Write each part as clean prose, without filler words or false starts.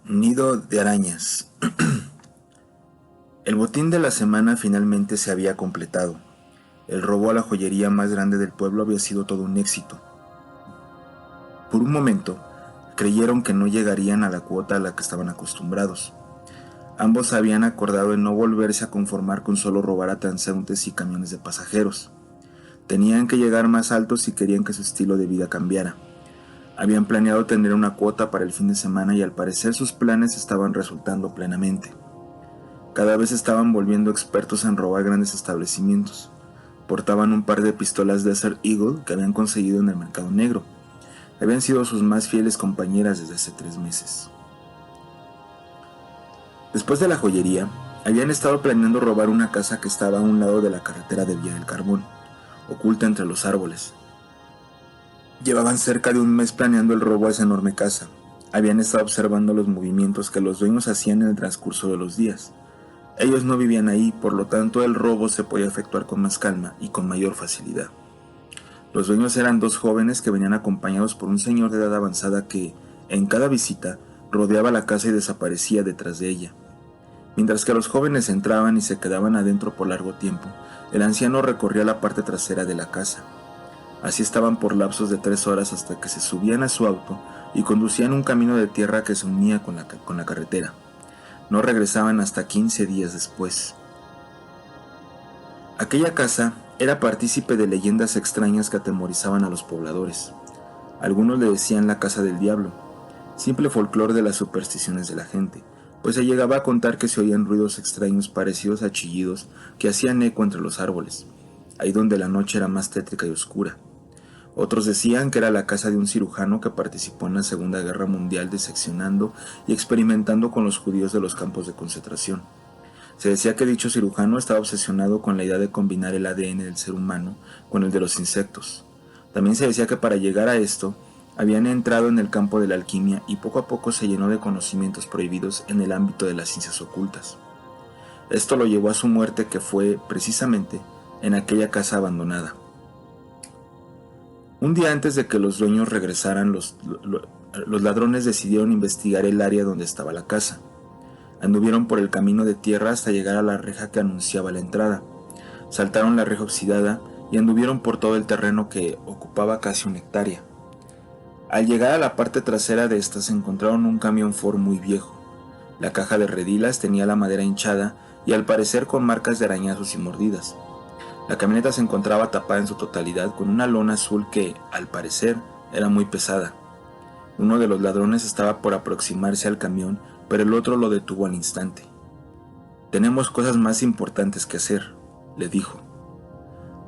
Nido de arañas. El botín de la semana finalmente se había completado. El robo a la joyería más grande del pueblo había sido todo un éxito. Por un momento, creyeron que no llegarían a la cuota a la que estaban acostumbrados. Ambos habían acordado en no volverse a conformar con solo robar a transeúntes y camiones de pasajeros. Tenían que llegar más altos si querían que su estilo de vida cambiara. Habían planeado tener una cuota para el fin de semana y al parecer sus planes estaban resultando plenamente. Cada vez estaban volviendo expertos en robar grandes establecimientos. Portaban un par de pistolas Desert Eagle que habían conseguido en el mercado negro. Habían sido sus más fieles compañeras desde hace 3 meses. Después de la joyería, habían estado planeando robar una casa que estaba a un lado de la carretera de Vía del Carbón, oculta entre los árboles. Llevaban cerca de un mes planeando el robo a esa enorme casa. Habían estado observando los movimientos que los dueños hacían en el transcurso de los días. Ellos no vivían ahí, por lo tanto el robo se podía efectuar con más calma y con mayor facilidad. Los dueños eran 2 jóvenes que venían acompañados por un señor de edad avanzada que, en cada visita, rodeaba la casa y desaparecía detrás de ella. Mientras que los jóvenes entraban y se quedaban adentro por largo tiempo, el anciano recorría la parte trasera de la casa. Así estaban por lapsos de 3 horas hasta que se subían a su auto y conducían un camino de tierra que se unía con la carretera. No regresaban hasta 15 días después. Aquella casa era partícipe de leyendas extrañas que atemorizaban a los pobladores. Algunos le decían la casa del diablo, simple folclore de las supersticiones de la gente, pues se llegaba a contar que se oían ruidos extraños parecidos a chillidos que hacían eco entre los árboles, ahí donde la noche era más tétrica y oscura. Otros decían que era la casa de un cirujano que participó en la Segunda Guerra Mundial diseccionando y experimentando con los judíos de los campos de concentración. Se decía que dicho cirujano estaba obsesionado con la idea de combinar el ADN del ser humano con el de los insectos. También se decía que para llegar a esto, habían entrado en el campo de la alquimia y poco a poco se llenó de conocimientos prohibidos en el ámbito de las ciencias ocultas. Esto lo llevó a su muerte, que fue, precisamente, en aquella casa abandonada. Un día antes de que los dueños regresaran, los ladrones decidieron investigar el área donde estaba la casa. Anduvieron por el camino de tierra hasta llegar a la reja que anunciaba la entrada. Saltaron la reja oxidada y anduvieron por todo el terreno que ocupaba casi 1 hectárea. Al llegar a la parte trasera de esta se encontraron un camión Ford muy viejo. La caja de redilas tenía la madera hinchada y al parecer con marcas de arañazos y mordidas. La camioneta se encontraba tapada en su totalidad con una lona azul que, al parecer, era muy pesada. Uno de los ladrones estaba por aproximarse al camión, pero el otro lo detuvo al instante. «Tenemos cosas más importantes que hacer», le dijo.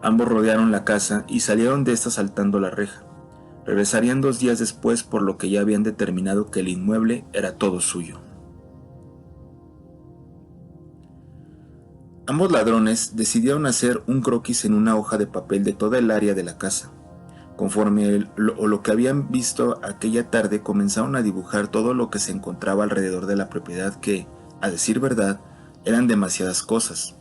Ambos rodearon la casa y salieron de esta saltando la reja. Regresarían 2 días después, por lo que ya habían determinado que el inmueble era todo suyo. Ambos ladrones decidieron hacer un croquis en una hoja de papel de toda el área de la casa. Conforme lo que habían visto aquella tarde, comenzaron a dibujar todo lo que se encontraba alrededor de la propiedad que, a decir verdad, eran demasiadas cosas.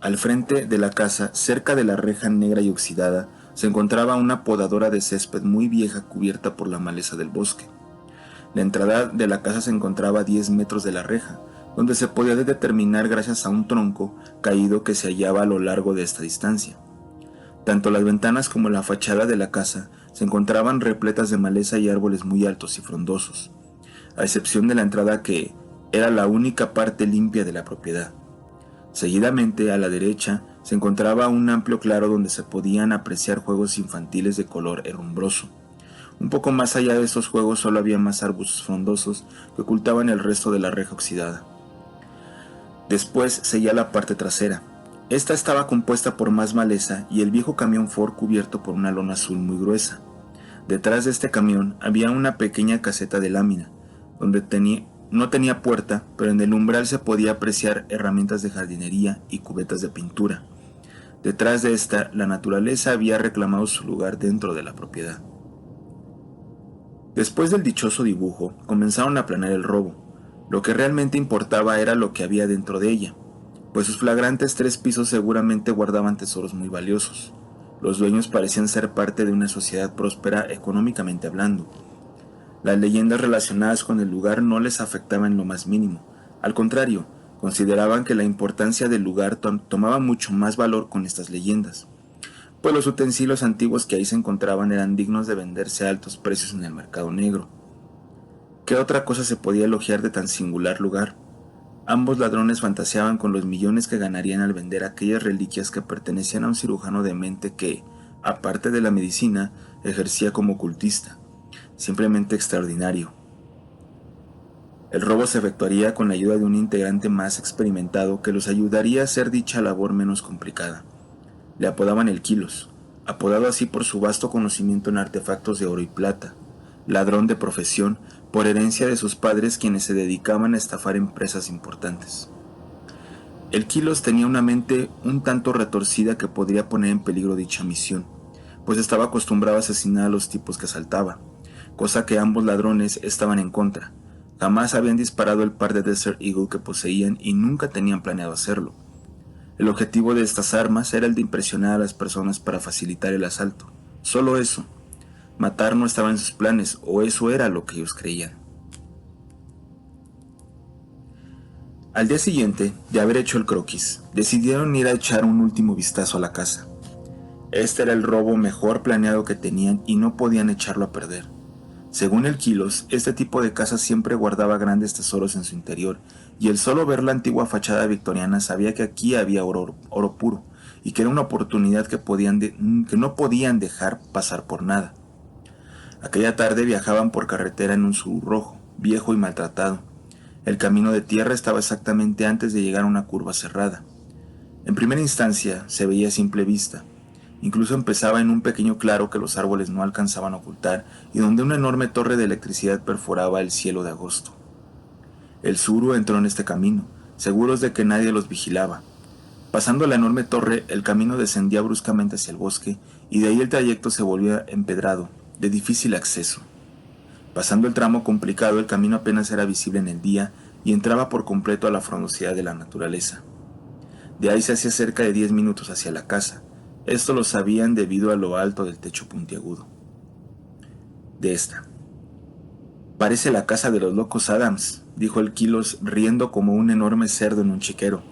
Al frente de la casa, cerca de la reja negra y oxidada, se encontraba una podadora de césped muy vieja cubierta por la maleza del bosque. La entrada de la casa se encontraba a 10 metros de la reja, donde se podía determinar gracias a un tronco caído que se hallaba a lo largo de esta distancia. Tanto las ventanas como la fachada de la casa se encontraban repletas de maleza y árboles muy altos y frondosos, a excepción de la entrada que era la única parte limpia de la propiedad. Seguidamente, a la derecha, se encontraba un amplio claro donde se podían apreciar juegos infantiles de color herrumbroso. Un poco más allá de estos juegos solo había más arbustos frondosos que ocultaban el resto de la reja oxidada. Después seguía la parte trasera. Esta estaba compuesta por más maleza y el viejo camión Ford cubierto por una lona azul muy gruesa. Detrás de este camión había una pequeña caseta de lámina, donde no tenía puerta, pero en el umbral se podía apreciar herramientas de jardinería y cubetas de pintura. Detrás de esta, la naturaleza había reclamado su lugar dentro de la propiedad. Después del dichoso dibujo, comenzaron a planear el robo. Lo que realmente importaba era lo que había dentro de ella, pues sus flagrantes 3 pisos seguramente guardaban tesoros muy valiosos. Los dueños parecían ser parte de una sociedad próspera económicamente hablando. Las leyendas relacionadas con el lugar no les afectaban en lo más mínimo. Al contrario, consideraban que la importancia del lugar tomaba mucho más valor con estas leyendas, pues los utensilios antiguos que ahí se encontraban eran dignos de venderse a altos precios en el mercado negro. ¿Qué otra cosa se podía elogiar de tan singular lugar? Ambos ladrones fantaseaban con los millones que ganarían al vender aquellas reliquias que pertenecían a un cirujano de mente que, aparte de la medicina, ejercía como ocultista. Simplemente extraordinario. El robo se efectuaría con la ayuda de un integrante más experimentado que los ayudaría a hacer dicha labor menos complicada. Le apodaban el Quilos, apodado así por su vasto conocimiento en artefactos de oro y plata, ladrón de profesión por herencia de sus padres quienes se dedicaban a estafar empresas importantes. El Quilos tenía una mente un tanto retorcida que podría poner en peligro dicha misión, pues estaba acostumbrado a asesinar a los tipos que asaltaba, cosa que ambos ladrones estaban en contra. Jamás habían disparado el par de Desert Eagle que poseían y nunca tenían planeado hacerlo. El objetivo de estas armas era el de impresionar a las personas para facilitar el asalto. Solo eso. Matar no estaba en sus planes, o eso era lo que ellos creían. Al día siguiente, de haber hecho el croquis, decidieron ir a echar un último vistazo a la casa. Este era el robo mejor planeado que tenían y no podían echarlo a perder. Según el Quilos, este tipo de casa siempre guardaba grandes tesoros en su interior, y el solo ver la antigua fachada victoriana sabía que aquí había oro puro, y que era una oportunidad que no podían dejar pasar por nada. Aquella tarde viajaban por carretera en un Subaru rojo, viejo y maltratado. El camino de tierra estaba exactamente antes de llegar a una curva cerrada. En primera instancia se veía a simple vista. Incluso empezaba en un pequeño claro que los árboles no alcanzaban a ocultar y donde una enorme torre de electricidad perforaba el cielo de agosto. El Subaru entró en este camino, seguros de que nadie los vigilaba. Pasando la enorme torre, el camino descendía bruscamente hacia el bosque y de ahí el trayecto se volvía empedrado, de difícil acceso. Pasando el tramo complicado, el camino apenas era visible en el día y entraba por completo a la frondosidad de la naturaleza. De ahí se hacía cerca de 10 minutos hacia la casa. Esto lo sabían debido a lo alto del techo puntiagudo. De esta. «Parece la casa de los locos Adams», dijo el Quilos riendo como un enorme cerdo en un chiquero.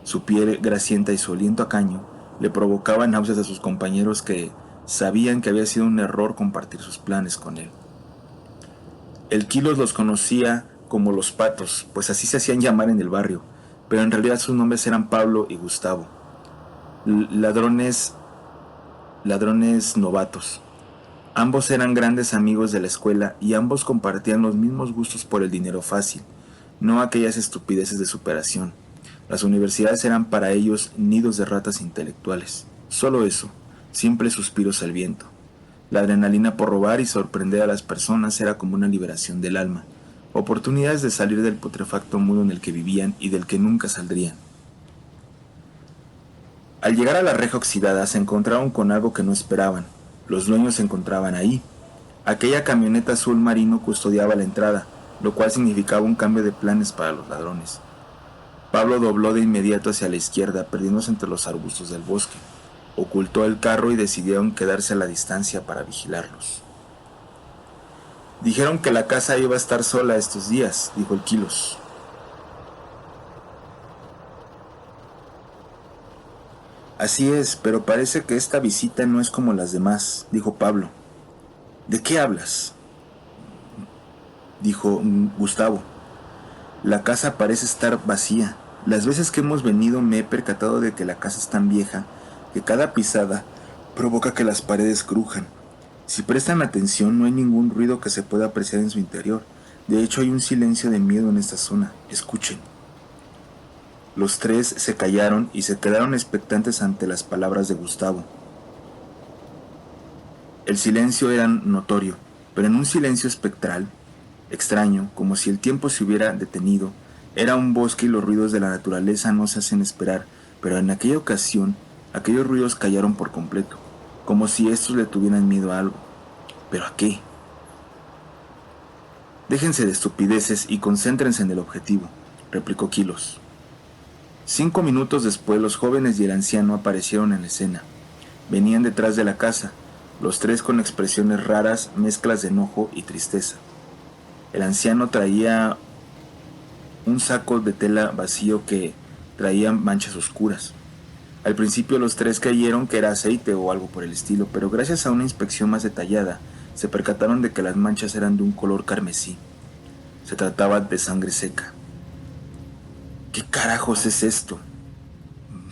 Su piel grasienta y su aliento a caño le provocaban náuseas a sus compañeros que sabían que había sido un error compartir sus planes con él. El Quilos los conocía como los Patos, pues así se hacían llamar en el barrio, pero en realidad sus nombres eran Pablo y Gustavo. Ladrones novatos. Ambos eran grandes amigos de la escuela y ambos compartían los mismos gustos por el dinero fácil, no aquellas estupideces de superación. Las universidades eran para ellos nidos de ratas intelectuales. Solo eso, simples suspiros al viento. La adrenalina por robar y sorprender a las personas era como una liberación del alma, oportunidades de salir del putrefacto mundo en el que vivían y del que nunca saldrían. Al llegar a la reja oxidada se encontraron con algo que no esperaban. Los dueños se encontraban ahí. Aquella camioneta azul marino custodiaba la entrada, lo cual significaba un cambio de planes para los ladrones. Pablo dobló de inmediato hacia la izquierda, perdiéndose entre los arbustos del bosque. Ocultó el carro y decidieron quedarse a la distancia para vigilarlos. «Dijeron que la casa iba a estar sola estos días», dijo el Quilos. «Así es, pero parece que esta visita no es como las demás», dijo Pablo. «¿De qué hablas?», dijo Gustavo. «La casa parece estar vacía. Las veces que hemos venido me he percatado de que la casa es tan vieja que cada pisada provoca que las paredes crujan. Si prestan atención, no hay ningún ruido que se pueda apreciar en su interior. De hecho, hay un silencio de miedo en esta zona. Escuchen». Los tres se callaron y se quedaron expectantes ante las palabras de Gustavo. El silencio era notorio, pero en un silencio espectral, extraño, como si el tiempo se hubiera detenido. Era un bosque y los ruidos de la naturaleza no se hacen esperar, pero en aquella ocasión, aquellos ruidos callaron por completo, como si estos le tuvieran miedo a algo. ¿Pero a qué? «Déjense de estupideces y concéntrense en el objetivo», replicó Quilos. 5 minutos después, los jóvenes y el anciano aparecieron en la escena. Venían detrás de la casa, los tres con expresiones raras, mezclas de enojo y tristeza. El anciano traía un saco de tela vacío que traía manchas oscuras. Al principio los tres creyeron que era aceite o algo por el estilo, pero gracias a una inspección más detallada, se percataron de que las manchas eran de un color carmesí. Se trataba de sangre seca. ¿Qué carajos es esto?,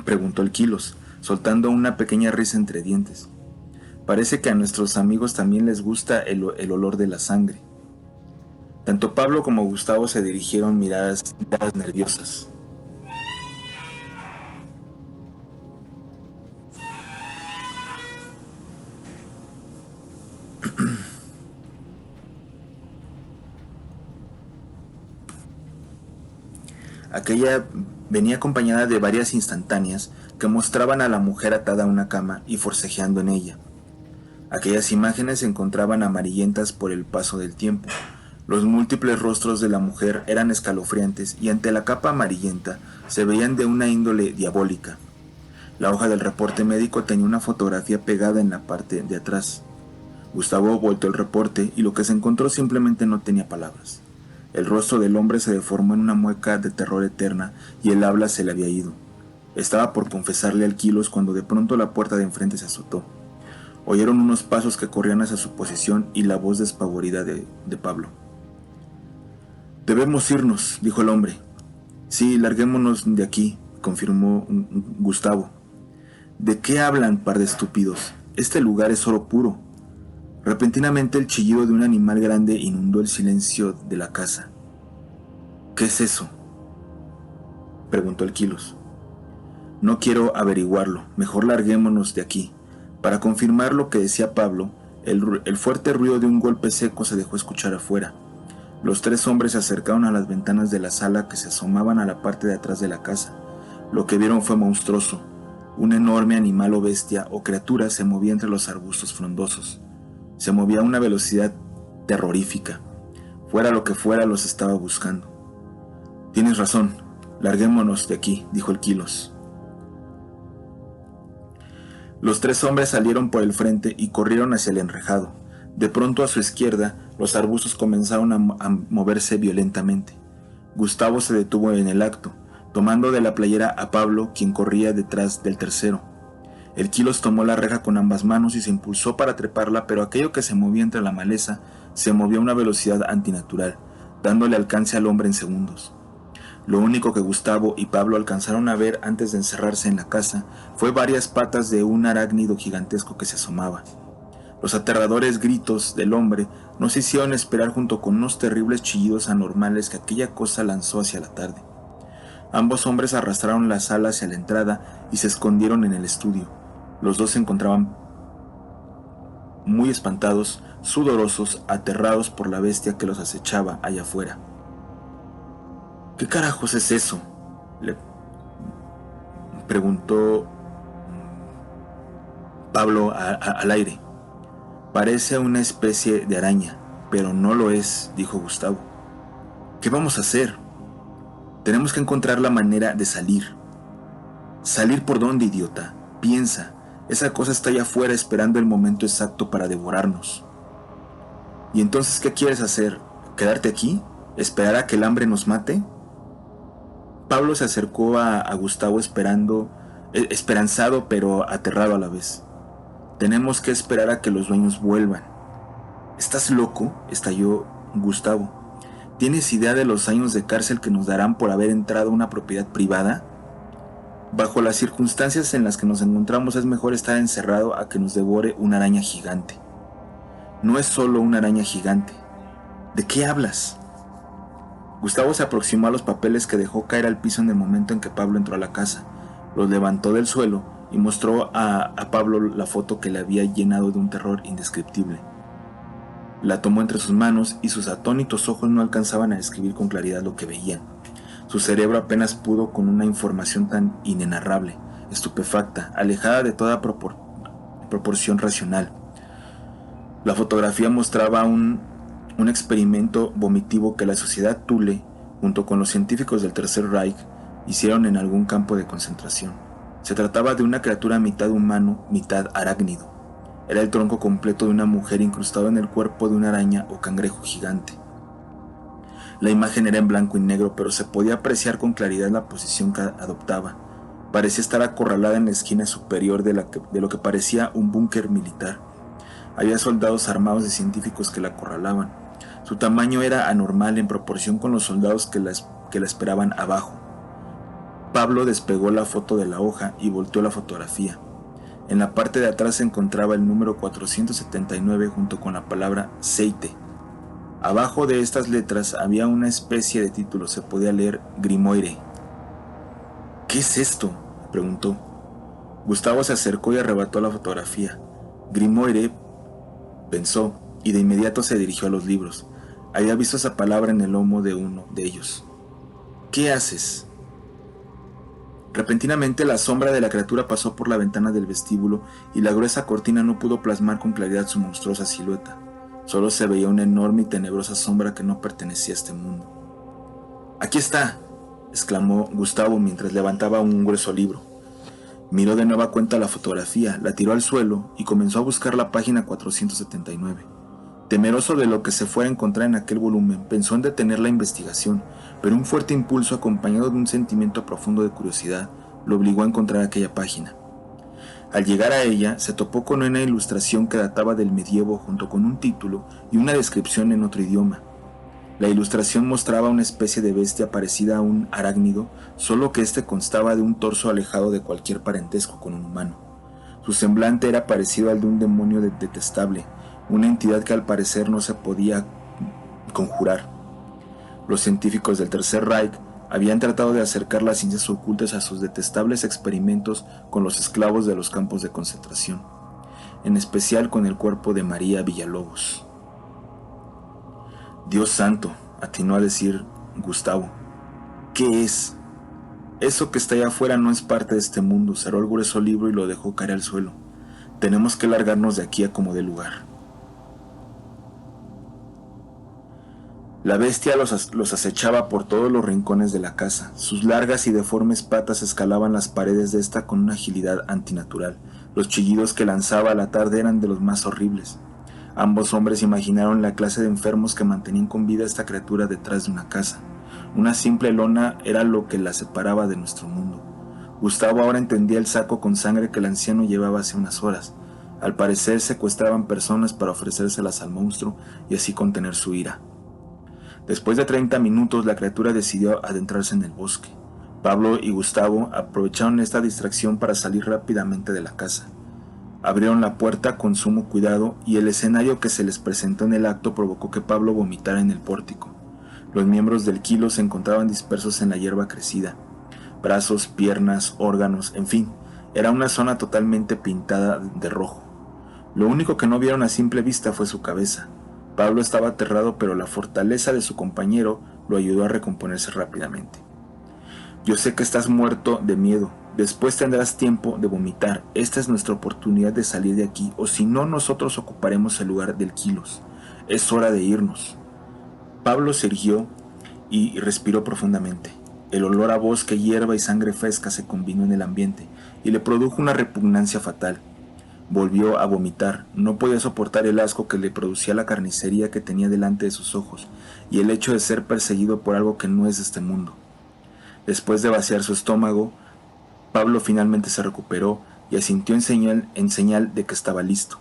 preguntó el Quilos, soltando una pequeña risa entre dientes. Parece que a nuestros amigos también les gusta el olor de la sangre. Tanto Pablo como Gustavo se dirigieron miradas nerviosas. Aquella venía acompañada de varias instantáneas que mostraban a la mujer atada a una cama y forcejeando en ella. Aquellas imágenes se encontraban amarillentas por el paso del tiempo. Los múltiples rostros de la mujer eran escalofriantes y ante la capa amarillenta se veían de una índole diabólica. La hoja del reporte médico tenía una fotografía pegada en la parte de atrás. Gustavo volteó el reporte y lo que se encontró simplemente no tenía palabras. El rostro del hombre se deformó en una mueca de terror eterna y el habla se le había ido. Estaba por confesarle al Quilos cuando de pronto la puerta de enfrente se azotó. Oyeron unos pasos que corrían hacia su posición y la voz despavorida de Pablo. «Debemos irnos», dijo el hombre. «Sí, larguémonos de aquí», confirmó Gustavo. «¿De qué hablan, par de estúpidos? Este lugar es oro puro». Repentinamente el chillido de un animal grande inundó el silencio de la casa. «¿Qué es eso?», preguntó el Quilos. «No quiero averiguarlo, mejor larguémonos de aquí». Para confirmar lo que decía Pablo, el fuerte ruido de un golpe seco se dejó escuchar afuera. Los tres hombres se acercaron a las ventanas de la sala que se asomaban a la parte de atrás de la casa. Lo que vieron fue monstruoso. Un enorme animal o bestia o criatura se movía entre los arbustos frondosos. Se movía a una velocidad terrorífica. Fuera lo que fuera, los estaba buscando. «Tienes razón, larguémonos de aquí», dijo el Quilos. Los tres hombres salieron por el frente y corrieron hacia el enrejado. De pronto a su izquierda, los arbustos comenzaron a moverse violentamente. Gustavo se detuvo en el acto, tomando de la playera a Pablo, quien corría detrás del tercero. El Quilos tomó la reja con ambas manos y se impulsó para treparla, pero aquello que se movía entre la maleza se movió a una velocidad antinatural, dándole alcance al hombre en segundos. Lo único que Gustavo y Pablo alcanzaron a ver antes de encerrarse en la casa fue varias patas de un arácnido gigantesco que se asomaba. Los aterradores gritos del hombre no se hicieron esperar junto con unos terribles chillidos anormales que aquella cosa lanzó hacia la tarde. Ambos hombres arrastraron la sala hacia la entrada y se escondieron en el estudio. Los dos se encontraban muy espantados, sudorosos, aterrados por la bestia que los acechaba allá afuera. «¿Qué carajos es eso?», le preguntó Pablo al aire. «Parece una especie de araña, pero no lo es», dijo Gustavo. «¿Qué vamos a hacer? Tenemos que encontrar la manera de salir». «¿Salir por dónde, idiota? Piensa, esa cosa está allá afuera esperando el momento exacto para devorarnos». «¿Y entonces qué quieres hacer? ¿Quedarte aquí? ¿Esperar a que el hambre nos mate?». Pablo se acercó a Gustavo esperanzado pero aterrado a la vez. «Tenemos que esperar a que los dueños vuelvan». «¿Estás loco?», estalló Gustavo. «¿Tienes idea de los años de cárcel que nos darán por haber entrado a una propiedad privada? Bajo las circunstancias en las que nos encontramos es mejor estar encerrado a que nos devore una araña gigante». «No es solo una araña gigante». «¿De qué hablas?». Gustavo se aproximó a los papeles que dejó caer al piso en el momento en que Pablo entró a la casa. Los levantó del suelo y mostró a Pablo la foto que le había llenado de un terror indescriptible. La tomó entre sus manos y sus atónitos ojos no alcanzaban a describir con claridad lo que veían. Su cerebro apenas pudo con una información tan inenarrable, estupefacta, alejada de toda proporción racional. La fotografía mostraba un experimento vomitivo que la sociedad Thule, junto con los científicos del Tercer Reich, hicieron en algún campo de concentración. Se trataba de una criatura mitad humano, mitad arácnido. Era el tronco completo de una mujer incrustado en el cuerpo de una araña o cangrejo gigante. La imagen era en blanco y negro, pero se podía apreciar con claridad la posición que adoptaba. Parecía estar acorralada en la esquina superior de lo que parecía un búnker militar. Había soldados armados y científicos que la acorralaban. Su tamaño era anormal en proporción con los soldados que la esperaban abajo. Pablo despegó la foto de la hoja y volteó la fotografía. En la parte de atrás se encontraba el número 479 junto con la palabra Seite. Abajo de estas letras había una especie de título, se podía leer Grimoire. ¿Qué es esto?, preguntó. Gustavo se acercó y arrebató la fotografía. Grimoire, pensó, y de inmediato se dirigió a los libros. Había visto esa palabra en el lomo de uno de ellos. ¿Qué haces? Repentinamente la sombra de la criatura pasó por la ventana del vestíbulo y la gruesa cortina no pudo plasmar con claridad su monstruosa silueta. Solo se veía una enorme y tenebrosa sombra que no pertenecía a este mundo. ¡Aquí está!, exclamó Gustavo mientras levantaba un grueso libro. Miró de nueva cuenta la fotografía, la tiró al suelo y comenzó a buscar la página 479. Temeroso de lo que se fuera a encontrar en aquel volumen, pensó en detener la investigación, pero un fuerte impulso acompañado de un sentimiento profundo de curiosidad lo obligó a encontrar aquella página. Al llegar a ella, se topó con una ilustración que databa del medievo junto con un título y una descripción en otro idioma. La ilustración mostraba una especie de bestia parecida a un arácnido, solo que éste constaba de un torso alejado de cualquier parentesco con un humano. Su semblante era parecido al de un demonio detestable, una entidad que al parecer no se podía conjurar. Los científicos del Tercer Reich habían tratado de acercar las ciencias ocultas a sus detestables experimentos con los esclavos de los campos de concentración, en especial con el cuerpo de María Villalobos. Dios santo, atinó a decir Gustavo. ¿Qué es? Eso que está allá afuera no es parte de este mundo. Cerró el grueso libro y lo dejó caer al suelo. Tenemos que largarnos de aquí a como dé lugar. La bestia los acechaba por todos los rincones de la casa. Sus largas y deformes patas escalaban las paredes de esta con una agilidad antinatural. Los chillidos que lanzaba a la tarde eran de los más horribles. Ambos hombres imaginaron la clase de enfermos que mantenían con vida a esta criatura detrás de una casa. Una simple lona era lo que la separaba de nuestro mundo. Gustavo ahora entendía el saco con sangre que el anciano llevaba hace unas horas. Al parecer secuestraban personas para ofrecérselas al monstruo y así contener su ira. Después de 30 minutos, la criatura decidió adentrarse en el bosque. Pablo y Gustavo aprovecharon esta distracción para salir rápidamente de la casa. Abrieron la puerta con sumo cuidado y el escenario que se les presentó en el acto provocó que Pablo vomitara en el pórtico. Los miembros del kilo se encontraban dispersos en la hierba crecida. Brazos, piernas, órganos, en fin, era una zona totalmente pintada de rojo. Lo único que no vieron a simple vista fue su cabeza. Pablo estaba aterrado, pero la fortaleza de su compañero lo ayudó a recomponerse rápidamente. Yo sé que estás muerto de miedo. Después tendrás tiempo de vomitar. Esta es nuestra oportunidad de salir de aquí, o si no, nosotros ocuparemos el lugar del Quilos. Es hora de irnos. Pablo se irguió y respiró profundamente. El olor a bosque, hierba y sangre fresca se combinó en el ambiente y le produjo una repugnancia fatal. Volvió a vomitar. No podía soportar el asco que le producía la carnicería que tenía delante de sus ojos y el hecho de ser perseguido por algo que no es de este mundo. Después de vaciar su estómago, Pablo finalmente se recuperó y asintió en señal de que estaba listo.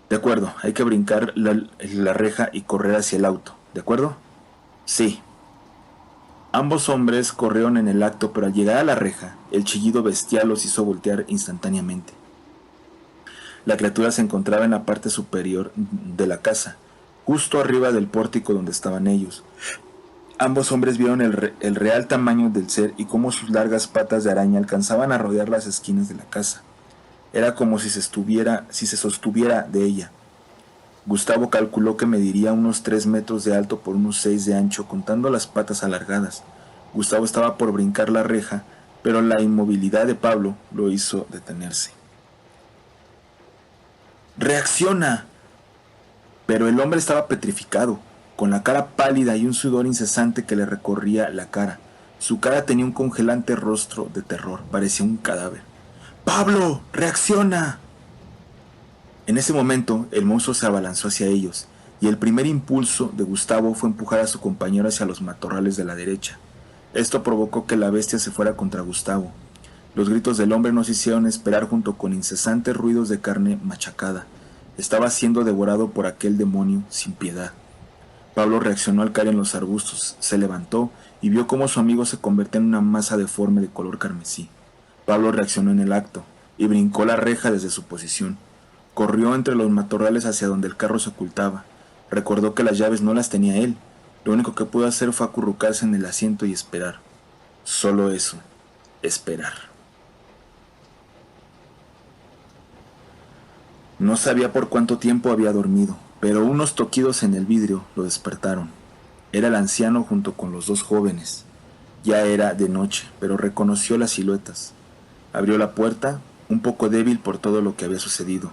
De acuerdo, hay que brincar la reja y correr hacia el auto, ¿de acuerdo? Sí. Ambos hombres corrieron en el acto, pero al llegar a la reja, el chillido bestial los hizo voltear instantáneamente. La criatura se encontraba en la parte superior de la casa, justo arriba del pórtico donde estaban ellos. Ambos hombres vieron el real tamaño del ser y cómo sus largas patas de araña alcanzaban a rodear las esquinas de la casa. Era como si se sostuviera de ella. Gustavo calculó que mediría unos 3 metros de alto por unos 6 de ancho, contando las patas alargadas. Gustavo estaba por brincar la reja, pero la inmovilidad de Pablo lo hizo detenerse. ¡Reacciona! Pero el hombre estaba petrificado, con la cara pálida y un sudor incesante que le recorría la cara. Su cara tenía un congelante rostro de terror, parecía un cadáver. ¡Pablo! ¡Reacciona! En ese momento, el monstruo se abalanzó hacia ellos, y el primer impulso de Gustavo fue empujar a su compañero hacia los matorrales de la derecha. Esto provocó que la bestia se fuera contra Gustavo. Los gritos del hombre no se hicieron esperar junto con incesantes ruidos de carne machacada. Estaba siendo devorado por aquel demonio sin piedad. Pablo reaccionó al caer en los arbustos, se levantó y vio cómo su amigo se convertía en una masa deforme de color carmesí. Pablo reaccionó en el acto y brincó la reja desde su posición. Corrió entre los matorrales hacia donde el carro se ocultaba. Recordó que las llaves no las tenía él. Lo único que pudo hacer fue acurrucarse en el asiento y esperar. Solo eso, esperar. No sabía por cuánto tiempo había dormido, pero unos toquidos en el vidrio lo despertaron. Era el anciano junto con los dos jóvenes. Ya era de noche, pero reconoció las siluetas. Abrió la puerta, un poco débil por todo lo que había sucedido.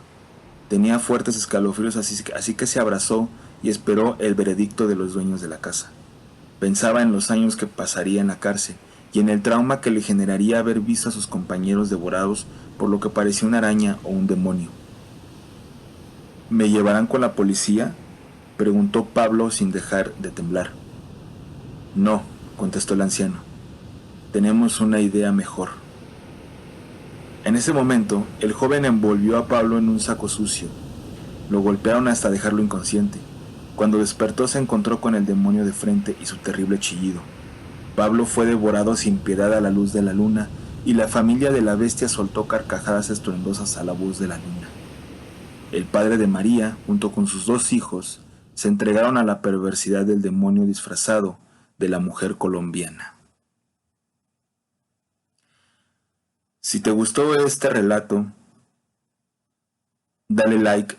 Tenía fuertes escalofríos, así que se abrazó y esperó el veredicto de los dueños de la casa. Pensaba en los años que pasaría en la cárcel y en el trauma que le generaría haber visto a sus compañeros devorados por lo que parecía una araña o un demonio. ¿Me llevarán con la policía?, preguntó Pablo sin dejar de temblar. No, contestó el anciano. Tenemos una idea mejor. En ese momento, el joven envolvió a Pablo en un saco sucio. Lo golpearon hasta dejarlo inconsciente. Cuando despertó se encontró con el demonio de frente y su terrible chillido. Pablo fue devorado sin piedad a la luz de la luna y la familia de la bestia soltó carcajadas estruendosas a la voz de la luna. El padre de María, junto con sus dos hijos, se entregaron a la perversidad del demonio disfrazado de la mujer colombiana. Si te gustó este relato, dale like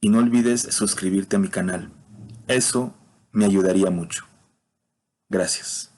y no olvides suscribirte a mi canal. Eso me ayudaría mucho. Gracias.